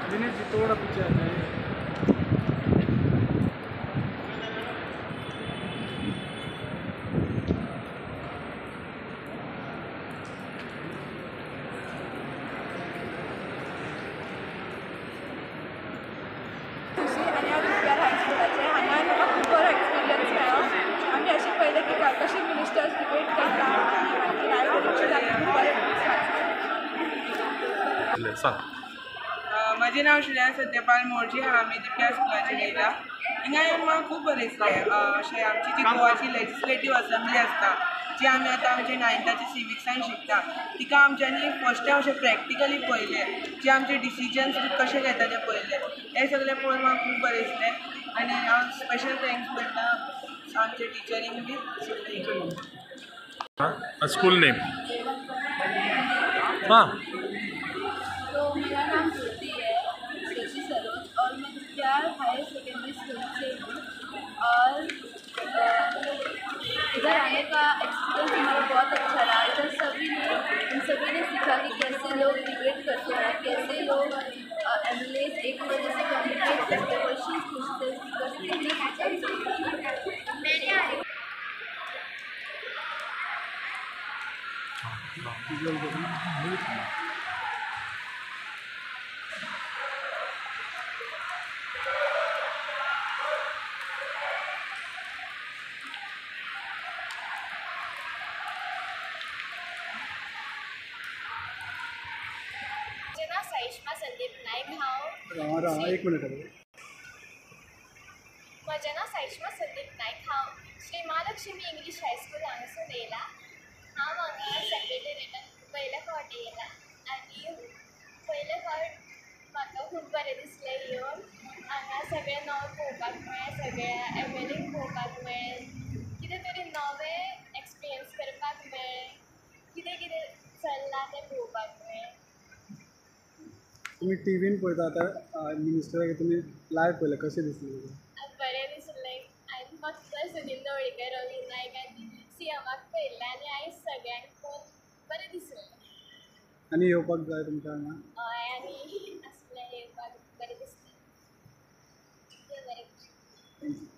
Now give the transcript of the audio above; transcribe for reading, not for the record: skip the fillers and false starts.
दिनेश जी थोड़ा पीछे आ जाइए। माझे नाव श्रेया सत्यपाल मोर्जी आम्ही दिप्या स्कुलाचे येयला हिंगा येवन म्हाका खूब बरें दिसलें अशें आमची जी गोवाची लेजिस्लेटीव असेंब्ली आसता जी आमी आतां आमचे 9th सिविक्सान शिकता तिका आमच्यांनी फर्स्ट टायम अशें प्रॅक्टिकली पळयलें जे आमचे डिसिजन्स कशे घेता ते पळयले हे सगळें पळोवन म्हाका खूब बरें दिसलें आनी हांव स्पेशल थँक्स करता आमचे टिचरींक बी स्कूल नेम हाँ तो मेरा नाम ज्योति है शशि सरोज और मैं दिप्यार हायर सेकेंडरी स्कूल से हूँ और इधर आने का एक्सपीरियंस हमारा बहुत अच्छा रहा। इधर इन सभी ने सीखा कि कैसे लोग डिबेट करते हैं, कैसे लोग एमएलएज एक दूसरे से कम्युनिकेट करते, क्वेश्चन पूछते सहिष्मा संदीप नाईक एक मिनिट म्हजें नांव सहिष्मा संदीप नाईक हांव श्री महालक्ष्मी इंग्लीश हायस्कूल हांगासून येयला। हांव हांगा सेक्रेटरिएटान पयले फावट येयला आनी पयले फावट म्हाका खूब बरें दिसलें येवन हांगा सगळें नवें पळोवपाक मेळ्ळें, सगळ्या एमएलएक पळोवपाक मेळ्ळें, कितें तरी नवें एक्सपिरियन्स करपाक मेळ्ळें, कितें कितें चल्लां तें पळोवपाक मेळ्ळें। तुम्ही टीव्हीन पळयता आतां मिनिस्टराक तुमी लायव्ह पळयलें कशें दिसलें? बरें दिसलें आनी फक्त सुनील ढवळीकर रवी नायक आनी सीएमाक पळयल्लें आनी आयज सगळ्यांक पळोवन बरें दिसलें। आनी येवपाक जाय तुमकां हांगा? हय आनी आसलें येवपाक बरें दिसलें। देव बरें करूं।